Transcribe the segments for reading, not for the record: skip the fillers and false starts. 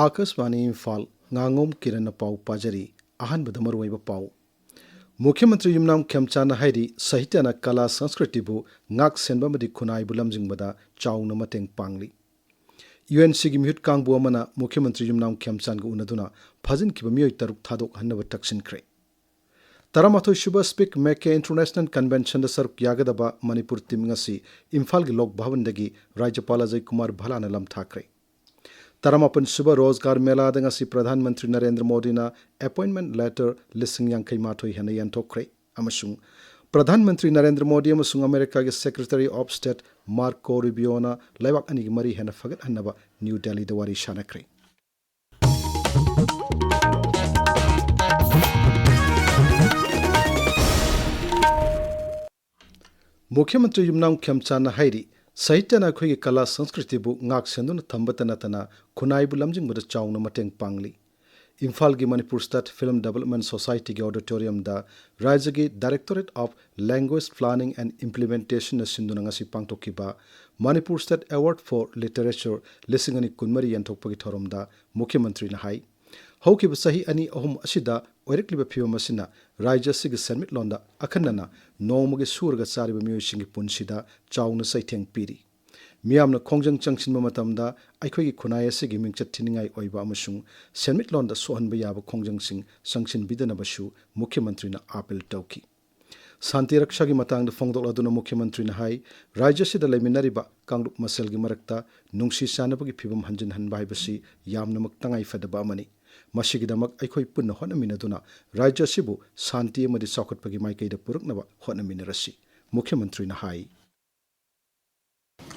Akashvani Imphal Ngangom Kiran Pau Pajari Ahan Badamaru Pau Mukhyamantri Yumnam Khemchana Hairi Sahityana Kala Sanskritibu Ngak Senbamadi Kunai Bulamjing Bada Chawna Mateng Pangli UNC gi mihut kangbu amana Mukhyamantri Yumnam Khemchan gu unaduna phajin kiba miyoi taruk thadok hannaba taksin kre Taramathoi Shuba Speak Make International Convention da saruk yagadaba Manipur tim ngasi Imphal gi lok bhavan dagi Rajyapal Ajay Kumar Bhalana lam thakre Taramapan Shuba Rozgar Mela da ngasi Pradhan Mantri Narendra Modi na appointment letter listing yankai mathoi hana yantokre amasung Pradhan Mantri Narendra Modi amasung America ge Secretary of State Marco Rubio na laibak ani mari hena fagat hannaba New Delhi da wari shanakre Mukhyamantri Yumnam Khemchana Hairi Sahityana Khoi Kala Sanskriti bu ngak senduna thambatana tana Kunai bu lamjing bada chawna mateng pangli Imphal gi Manipur State Film Development Society gi auditorium da Rajya gi Directorate of Language Planning and Implementation na sinduna ngasi pangtokiba Manipur State Award for Literature lisingani kunmari yantokpagi thorom da Mukhyamantri na hai Hauki sahi ani ahum asida oirekliba phiwa masina Rajya sig Senmit londa akhanana Nomagi surga sariba miyoshingi punsida chawna saitheng piri Miyamna Kongjang Changshinba matamda Aikhogi Khunai asigi mingchat thiningai oiba amasung Senmit londa sohanba yaba Kongjang sing sangshin bidanabashu Mukhyamantri na apel tauki Santi Rakshagi matangda fongdok aduna Mukhyamantri na hai Rajya sida laiminariba Kanglup masel gi marakta nungsi sanabagi phibam hanjin hanba haibasi yamna maktangai fadaba amani Masigidamak Aikhoi punna honaminaduna Rajya sibu Santi amadi saukhatpagi maikaida puruknaba honaminarasi Mukhyamantri na hai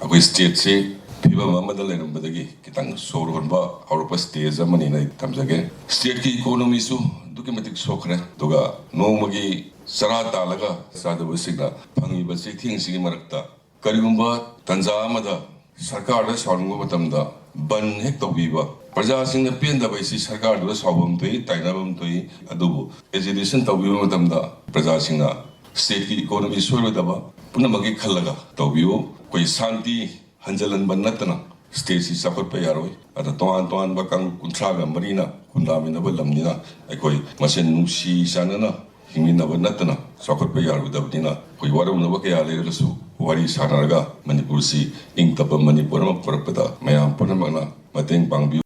Agoi state se phiba mamada lerumbadagi kitang sorgonba Europa stage amani nai tamjage state ki economy su dukimatik sokre toga nomagi sarata laga sadabu signa phangi basi thingsi marakta karigumba tanja amada sarkar da saungo matamda ban hek tobiba Praja sing na pian da baisi sarkar da saubam toi tainabam toi adubu education tobiba matamda praja sing na state ki economy soiba daba punamagi khalaga tobiyo koi santi hanjalan banatna state si sakot pe yaroi ata toan bakang kuntraga marina kundamina balamnina koi masen nusi sanana hingina banatna sakot pe yaru dabdina koi warum na bakya leresu wari sanaraga manipur si ingtapa manipur ma parpada mayam panamana mateng pangbi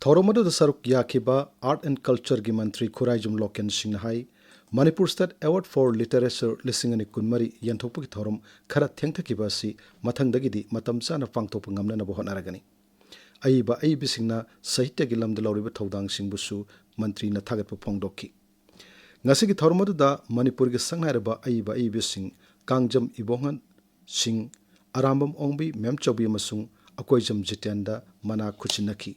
Thoromadu da saruk yakiba art and culture gi mantri Khuraijum Loken Singhai Manipur State Award for Literature lisingani kunmari yanthokpagi thorom khara thengthakiba si mathangdagidi matam chana pangthokpa ngamna bo honaragani aiba aibisingna sahitya gi lamda lawriba thodang singbusu mantri na thagatpa phongdokki ngasigi thoromadu da Manipur gi sangnairaba aiba aibising kangjam ibongan sing arambam ongbi memchobi amasung akoijam jitenda mana khuchinaki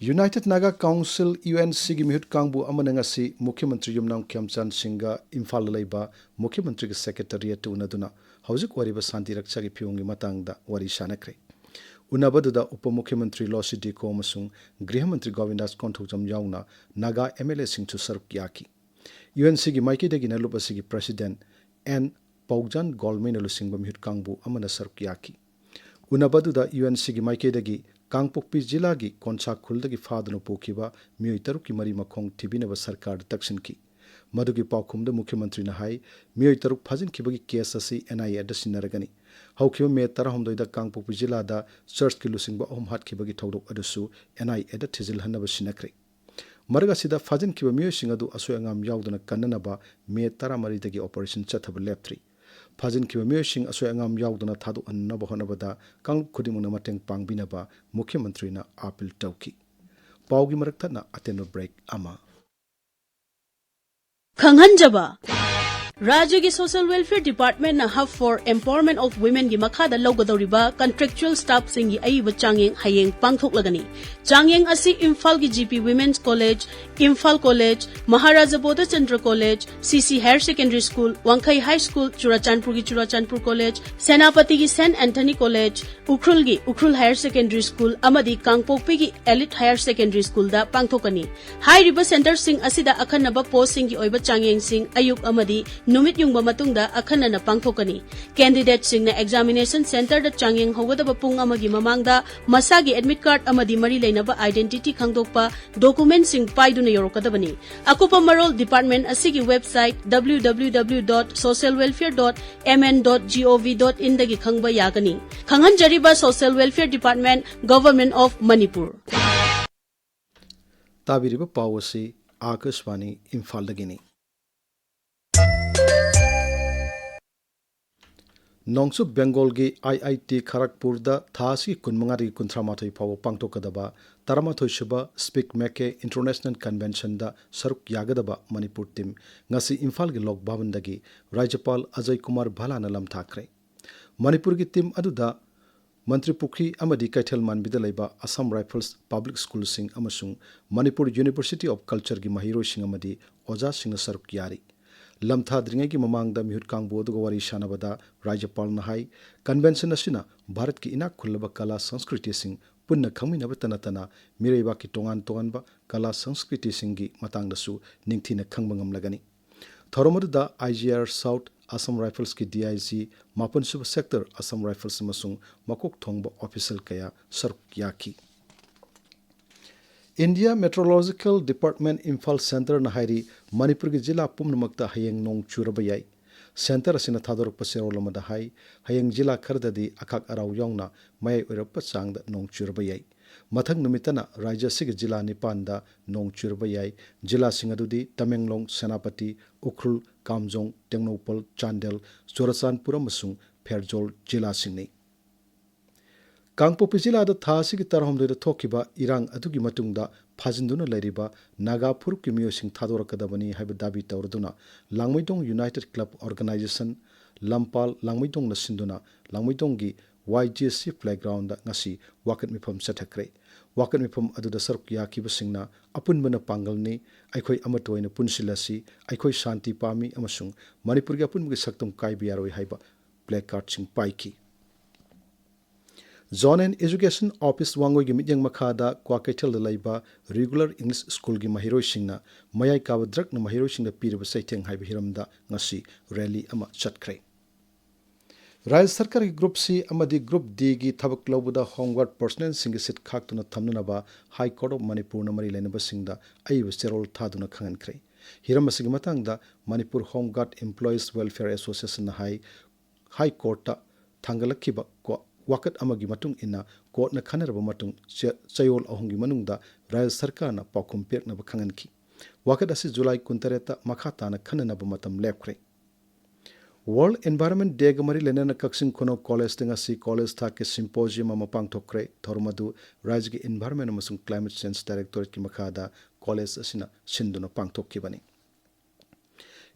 United Naga Council UNC gi mihut kangbu amanangasi Mukhyamantri Yumnam Khemchan Singha Imphal laiba Mukhyamantri gi Secretariat unaduna haujuk wariba Santi Raksha gi phiungi matangda wari shanakre unabaduda Upamukhyamantri Losidi ko amasung Grihamantri Govindas Konthokjam yauna Naga MLA singchu saruk yaki UNC gi maikidagi nalupasi gi President N Paugjan Golmain lusingba mihut kangbu amana saruk yaki unabaduda UNC gi maikidagi Kangpokpi Jila gi Koncha Khuldagi Fadano Pokiba Miyoi Taruki Mari Makhong Tibinaba Sarkar Taksinki Madugi Paukumda Mukhyamantri na hai Miyoi Taruk Phajin Kibagi case asi NIA da sinaragani Haukiba me tarahomdoida Kangpokpi Jila da Church ki lusingba ohum hat kibagi thodok adusu NIA da thizil hanaba sinakre Marga sida Phajin kiba miyoi singadu asoy angam yaudana kannanaba me taramari dagi operation chathaba leptri Phajin kiba miyoi sing asoy angam yaudana thadu annaba honabada Kanglup khudimungna mateng pangbinaba Mukhyamantri na apil tauki Paugi marakta na ateno break ama Khanghanjaba Rajya gi Social Welfare Department na Hub for Empowerment of Women gi makhada lawgadoriba contractual staff singi aiba changyeng hayeng pangthoklagani changyeng asi Imphal gi GP Women's College Imphal College Maharaja Bodha Chandra College CC Higher Secondary School Wangkhai High School Churachandpur gi Churachandpur College Senapati gi St Anthony College Ukhrul gi Ukhrul Higher Secondary School amadi Kangpokpi gi Elite Higher Secondary School da pangthokani high riba center sing asida akhanaba post sing gi oiba changyeng sing ayuk amadi नुमित युंगबा मतुंगदा अखन्नना पांगथोकनी candidate सिंगना examination centre दा चांगेंग होगदबा पुंग अमगी ममांगदा मसागी admit card अमदी मरी लेनबा आइडेंटिटी खंगदोकपा डॉक्यूमेंट सिंग पाइदुना योरकदबनी अकुपा मरोल डिपार्टमेंट असिगी वेबसाइट www.socialwelfare.mn.gov.in दगी खंगबा यागनी खंगनजरीबा social welfare department government of Manipur ताबिरिबा पावसी आकाशवाणी इम्फाल दगिनी नोंगसु बेंगोल की IIT खरगपुर दा थासी कुनमंगारी कुंथ्रामाथोई फाव पांगतोकदबा तरमाथोई स्पीक मेके इंटरनेशनल कन्वेंशन दा सरुक यागदबा मणिपुर टीम ngasi इम्फाल की लोक भवन दगी राज्यपाल अजय कुमार भलाना लमथाखरे मणिपुर की टीम अदुदा मंत्री पुखरी अमदी कैथल मानबिदा लेबा असम राइफल्स पब्लिक स्कूल सिंग अमसुंग मणिपुर यूनिवर्सिटी ऑफ कल्चर की महिरोई सिंग अमदी ओजा सिंग सरुक यारी लमथाद्रिंगे की ममांगदा मिहुत कांगबो दुग वारी शानबदा राज्यपाल नहाई कन्वेंशन असिना भारत की इनाक खुल्लबा कला संस्कृति सिंग पुन्ना खंगमिनबा तनतना मिरेबा की तोंगान तोंगानबा कला संस्कृति सिंग की मतांगदसु निंगथिना खंगबा ngamlagani थोरमदुदा IGR साउथ असम राइफल्स की DIG मापन सुब सेक्टर असम राइफल्स मसुंग मकोक थोंगबा ऑफिशियल कया सरुक याकी India meteorological department Imphal centre नहारी मणिपुर की जिला पुमनमक्ता हयेंग नोंग चुरबा याई सेंटर असिना थादोरप सेरोलमदा हाई हयेंग जिला खरददी अखाक अराव यावना मय ओरप चांगदा नोंग चुरबा याई मथंग नुमितना राज्य सिग जिला निपानदा नोंग चुरबा याई जिला सिंगदुदी तमेंगलोंग सेनापति उखरुल कामजोंग टेंगनोपल चांदेल चोरचानपुर अमसुंग फेरजोल जिला सिंगनी कांगपोपी जिलादा थासिगी तरहमदुदा थोकिबा इरांग अदुगी मतुंगदा फाजिंदुना लैरिबा नागा फुरुप की मियोसिंग थादोरकदबनी हाइबा दाबी तौरदुना लांगमैदोंग यूनाइटेड क्लब ऑर्गेनाइजेशन लंपाल लांगमैदोंग नसिंदुना लांगमैदोंगी YGC प्लेग्राउंड ngasi वाकत मिफम चथखरे वाकत मिफम अदुदा सरुक याकिबसिंगना अपुनबना पांगलनी अखोई अमतोइना पुनसिलासी अखोई शांति पामी अमसुंग मणिपुर की अपुनबगी सक्तम काइबियारोय हाइबा प्लेकार्ड सिंग पाइकी zone and education office Wangoi की मियंग मखादा क्वाकैथल लाइबा रेगुलर इंग्लिश स्कूल की महिरोइसिंगना मयाई काब द्रगना महिरोइसिंगदा पीरब सैथेंग हाइबा हिरमदा ngasi रैली अमा चटखरे राज्य सरकार की ग्रुप C अमदी ग्रुप D की थबक लौबदा होमगार्ड पर्सनल सिंग सिट खाक्तुना थमनुनबा हाई कोर्ट ऑफ मणिपुर नमरी लेनबा सिंगदा अइब सेरोल थादुना खंगनखरे हिरम असिगी मतंगदा Manipur home guard employees welfare association high court थांगलखिबा वाकत अमगी मतुंग इना कोर्ट न खनरबा मतुंग चयोल अहोंगी मनुंगदा राज्य सरकार न पाखुम पेरनबा खंगनखि वाकत असि जुलाई 19 मखाताना खननबा मतम लेपखरे वर्ल्ड एनवायरनमेंट डे गमरी लेनना कक्सिंग खुनो कॉलेज तिंगासी कॉलेज था के सिंपोजियम अमा पांगथोक्रे थोरमदु राज्य की एनवायरनमेंट अमसुंग क्लाइमेट चेंज डायरेक्टोरेट की मखादा कॉलेज असिना सिंदुना पांगथोक्किबनी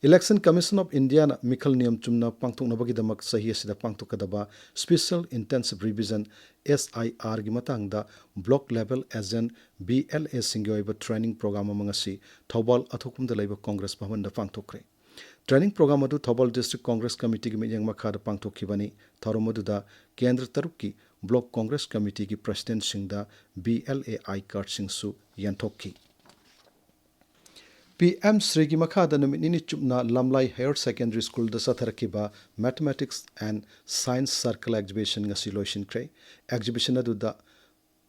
इलेक्शन कमीशन ऑफ इंडिया मिखल नियम चुमना पांगथोकनबगीदमक सही असिदा पांगथोकदबा स्पेशल इंटेंसिव रिविजन SIR की मतंगदा ब्लॉक लेवल एजेंट BLA सिंगी ओइबा ट्रेनिंग प्रोग्राम अमंगसी थौबाल अथोकुमदा लैबा कांग्रेस भवनदा पांगथोक्रे ट्रेनिंग प्रोग्राम अदु थौबाल डिस्ट्रिक्ट कांग्रेस कमिटी की मियंग मखादा पांगथोक्खिबनी थौरमदुदा केंद्र तरुक की ब्लॉक कांग्रेस कमिटी की प्रेसिडेंट सिंगदा BLA आई कार्ड सिंगसु यंथोक्खि PM श्री की मखादा नुमिनिनि चुपना लमलाई हायर सेकेंडरी स्कूल द सथरकिबा mathematics and science circle exhibition ngasi loisinkhre exhibition अदुदा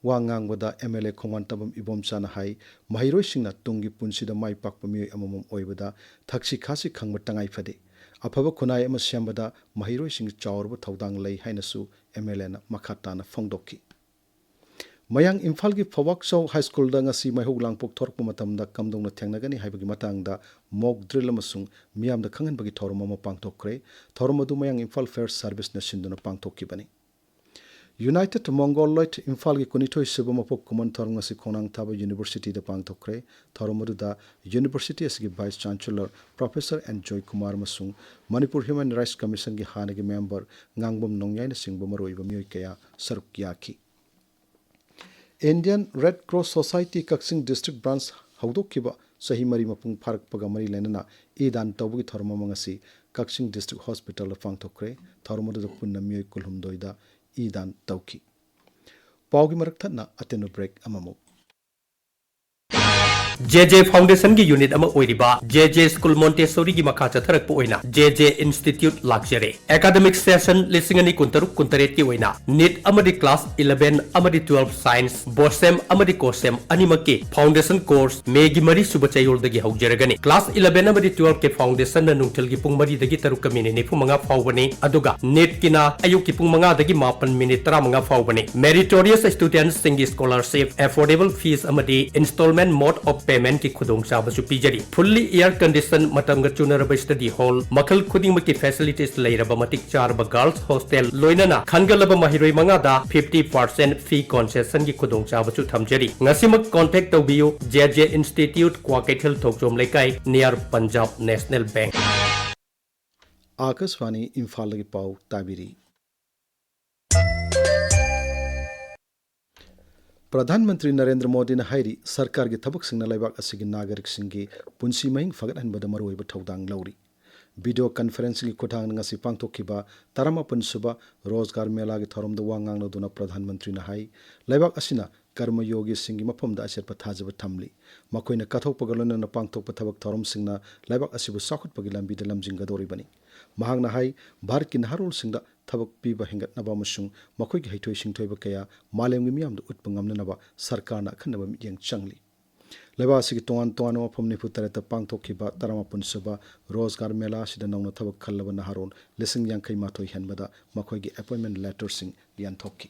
वांगांगबदा MLA खोंगवानतबम इबोमचाना हाई महिरोई सिंगना तुंगी पुंसिदा माई पाकपा मियोय अममम ओइबदा थक्सी खासी खंगबा तंगाई फदे अफबा खुनाय अमा सेमबदा महिरोई सिंग चावरबा थौदांग लै हाइनसु MLA ना मखाताना फोंगदोक्खि मयांग इम्फाल की फवाकसौ हाई स्कूल ngasi माइहौ लांगपोक थोरप मतमदा कमदोंना थेंगनगनी हाइबगी मतंगदा मॉक ड्रिल अमसुंग मियामदा खंगनबगी थौरम अमा पांगथोक्खरे थौरम अदु मयांग इम्फाल फेयर सर्विस न सिंदुना पांगथोक्खिबनी यूनाइटेड मंगोलॉइड इम्फाल की कुनिथोई सुब मपोक कुमन थौरम ngasi खोनांग थाबा यूनिवर्सिटी द पांगथोक्खरे थौरम अदुदा यूनिवर्सिटी असगी vice chancellor professor N Joy Kumar मसुंग मणिपुर ह्यूमन राइट्स कमीशन की हानगी मेंबर ngangbom नोंगयाइन सिंगबो मरोइबा मियोय कया सरुक याखि Indian red cross society Kakching district branch हौदोक्खिबा सही मरी मपुंग फारकपगा मरी लेनना ईदान तौबगी थौरम अमंगसी कक्सिंग डिस्ट्रिक्ट हॉस्पिटल पांगथोक्खरे थौरमदुदा पुन्ना मियोय कुलहुमदोइदा ईदान तौखि पाउगी मरक थन्ना अतेनु ब्रेक अममु JJ Foundation की यूनिट अमा ओइरिबा JJ School Montessori की मखा चथरक पोइना JJ Institute लाक्चरे एकेडमिक सेशन लिसिंग अनि कुंतरुक कुंतरेट की ओइना नीट अमदी क्लास 11 अमदी 12 साइंस बोसेम अमदी कोसेम अनिमके फाउंडेशन कोर्स मेगी मरी सुबह चयोल दगी हौजरगनी क्लास 11 अमदी 12 के फाउंडेशन न नुंगथल की पुंग मरी दगी तरुक कमिने निफु मंगा फावबने अदुगा नीट किना अयु की पुंग मंगा दगी मापन मिनिट 30 मंगा फावबने मेरिटोरियस स्टूडेंट्स सिंगी स्कॉलरशिप अफोर्डेबल फीस अमदी इंस्टॉलमेंट मोड ऑफ पेमेंट की खुदोंग चाबसु पीजरी फुल्ली एयर कंडीशन मतंग चुनरब स्टडी हॉल मखल खुदिंग की फैसिलिटीज लेरब मतिक चारब गर्ल्स हॉस्टल लोइनना खनगलब महिरोई मंगादा 50% फी कंसेशन की खुदोंग चाबसु थमजरी ngasimak contact tawbiyu JJ Institute Kwakethil Thokjom Lekai near Punjab National Bank Akashvani Imphal की पाव ताबिरी प्रधानमंत्री नरेंद्र मोदी ने हाइरी सरकार की थबक सिंह लेबाक असिगी नागरिक सिंगी पुंसी महिंग फगतहनबद मरुओइब थौदांग लौरी वीडियो कॉन्फ्रेंस की खुथांग ngasi पांगथोखिबा 38 सुबा रोजगार मेला की थौरमद वा ngangnoduna प्रधानमंत्री ने हाई लेबाक असिना कर्मयोगी सिंगी मफमदा असेरप थाजब थमली मखोइना कथोपग लोनना पांगथोप थबक थौरम सिंगना लेबाक असिबु साखुतपगी लंबीद लमजिंगदोरिबनी महांगना हाई भारत की नहारोल सिंगदा थबक पीबा हेंगतनबा मसुंग मखोइगी हैथोइ सिंथोइब कया मालेमगी मियामद उत्पंगमनबा सरकारना खनबा मियेंग चंगली लेबा असिगी तोंगान तोंगान मफम निफु तरत पांगथोखिबा 38 सुबा रोजगार मेला सिदा नौना थबक खल्लबा नहारोल लिसिंग यांखै माथोइ हेनबदा मखोइगी अपॉइंटमेंट लेटर सिंग यानथोखि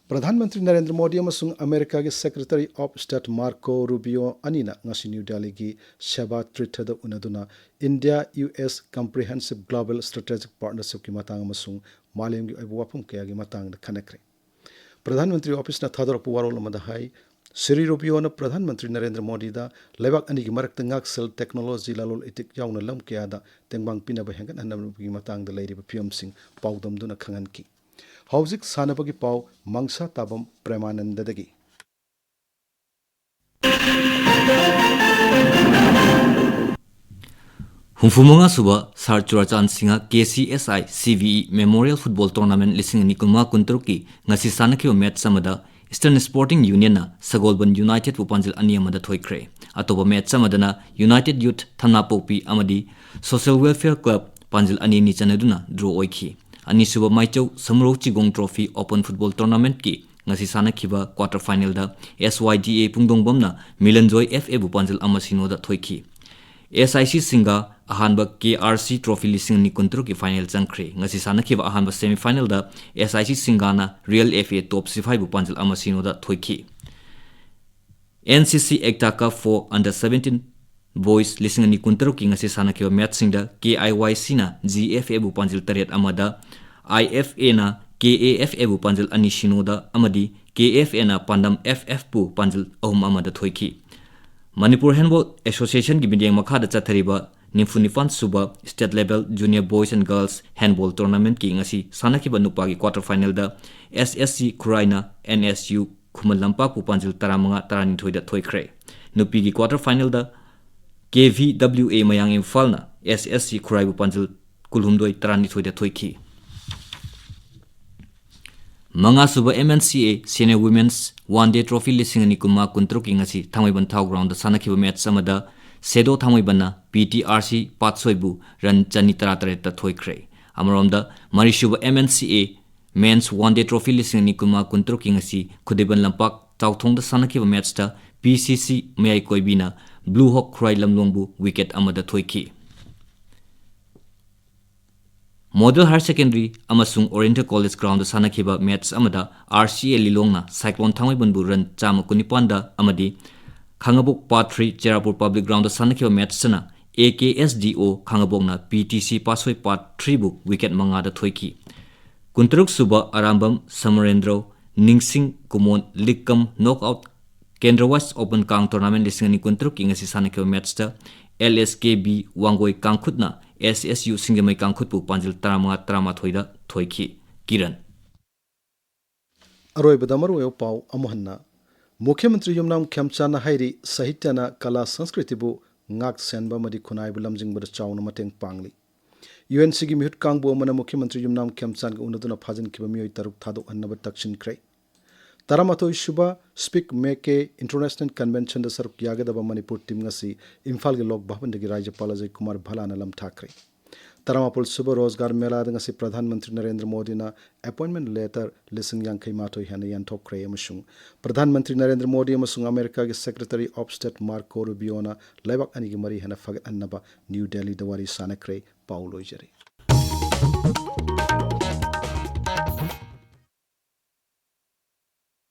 प्रधानमंत्री नरेंद्र मोदी अमसुंग अमेरिका के secretary of state Marco Rubio अनिना ngasi न्यू दिल्ली की सेवा त्रिथद उनदुना India US comprehensive global strategic partnership की मतंग अमसुंग मालेम की अबुवाफम कया की मतंग खनखरे प्रधानमंत्री ऑफिस न थादरप वारोल मदहाई श्री रूबियो न प्रधानमंत्री नरेंद्र मोदी दा लेबाक अनि की मरक तंगाक्सल टेक्नोलॉजी लालोल इतिक याउन लम कया दा तेंगबांग पिनब हेंगन हनम की मतंग द लेरिब फियम सिंह पाउदम दुना खंगन की हौजिक सानबगी पाव मंगसाताबम प्रेमानंददगी हुंफुमंगा सुबा सार चुराचान सिंगा KCSI CVE memorial football tournament लिसिंग निकुमा कुंतरुकी ngasi sanakhiba मैच समदा ईस्टर्न स्पोर्टिंग यूनियन ना सगोलबन यूनाइटेड पुपांजिल अनियमदा थोइख्रे अतोबा मैच समदना यूनाइटेड यूथ थमनापोपी अमदी सोशल वेलफेयर क्लब पांजिल अनि नि चनदुना ड्रॉ ओइखि अनिसुबा माइचौ समरो चिगोंग ट्रॉफी ओपन फुटबॉल टूर्नामेंट की ngasi sanakhiba क्वार्टर फाइनल दा SYDA पुंगदोंगबमना मिलनजोय FA बुपांजिल अमसिनो दा थोइखि SIC सिंगा अहानबा KRC ट्रॉफी लिसिंग नि कुंतरु की फाइनल चंख्रे ngasi sanakhiba अहानबा सेमीफाइनल दा SIC सिंगाना रियल FA टॉप 65 बुपांजिल अमसिनो दा थोइखि NCC एक्टा का 4 अंडर 17 बॉयज लिसिंग नि कुंतरु की ngasi sanakhiba मैच सिंगदा KIYC ना GFA बुपांजिल तरेट अमदा IFA ना KAFA बुपांजिल अनिशिनो दा अमदी KFA ना पांडम FF बुपांजिल अहुम अमदा थोइखि मणिपुर हैंडबॉल एसोसिएशन की बिडिंग मखाद चथरिबा निफुनिफान सुबा state level junior boys and girls handball tournament की ngasi सानखिबा नुपा की क्वार्टर फाइनल दा SSC खुराइना NSU खुमल लंपा पुपांजिल 35-32 दा थोइख्रे नुपी की क्वार्टर फाइनल दा KVWA मयांग इम्फाल ना SSC खुराइ पुपांजिल कुलहुमदोय 32 दा थोइखि मंगा सुबह MNCA senior women's one day trophy लिसिंग नि कुमा कुंतरु की ngasi थांगैबन थाव ग्राउंड दा सानखिबा मैच समदा सेदो थांगैबना PTRC पातसोइबु रन चनी 33 ता थोइख्रे अमरोमदा मरिसुबा MNCA men's one day trophy लिसिंग नि कुमा कुंतरु की ngasi खुदेबन लंपाक चाउथोंग दा सानखिबा मैच ता PCC मयाइ कोइबिना ब्लू हॉक खुराइ लमलोंगबु विकेट अमदा थोइखि मॉडल हायर सेकेंडरी अमसुंग ओरिएंटल कॉलेज ग्राउंड सानखिबा मैच अमदा RCA लिलोंगना साइक्लोन थांगैबनबु रन चाम कुनिपांदा अमदी खांगबोक पार्ट 3 चेरापुर पब्लिक ग्राउंड सानखिबा मैच सना AKSDO खांगबोकना PTC पासोय पार्ट 3 बु विकेट मंगादा थोइखि कुंतरुक सुबा आरामबम समरेंद्रो निंगसिंग कुमोन लिकम नॉकआउट केंद्रवाइज ओपन कांग टूर्नामेंट लिसिंग नि कुंतरुक की ngasi सानखिबा मैच ता LSKB वांगोय कांगखुतना SSU सिंगमई कांगखुतपु पांजिल 35-33 दा थोइखि किरण अरोइबदा मरुयो पाव अमहन्ना मुख्यमंत्री युमनाम खेमचाना हाइरी साहित्यना कला संस्कृतिबु ngak senba madi khunai bu lamjing bar chauna mateng pangli UNC gi mihut kangbu amana मुख्यमंत्री युमनाम खेमचान ग उनदुना फाजन किबा मियोय तारुक थादो अन्नब तक्षिन cry Taramatoi Shuba Speak Make International Convention da saruk yagadaba Manipur team ngasi Imphal gi lok bhavan dagi Rajyapal Ajay Kumar Bhalana lam thakre. Taramapul Suba Rozgar Mela da ngasi Pradhan Mantri Narendra Modi na appointment letter lising yang kai matoi hana yan thokre amasung Pradhan Mantri Narendra Modi amasung America gi Secretary of State Marco Rubio na laibak ani gi mari hana fagat annaba New Delhi da wari sanakre Paulo Jari.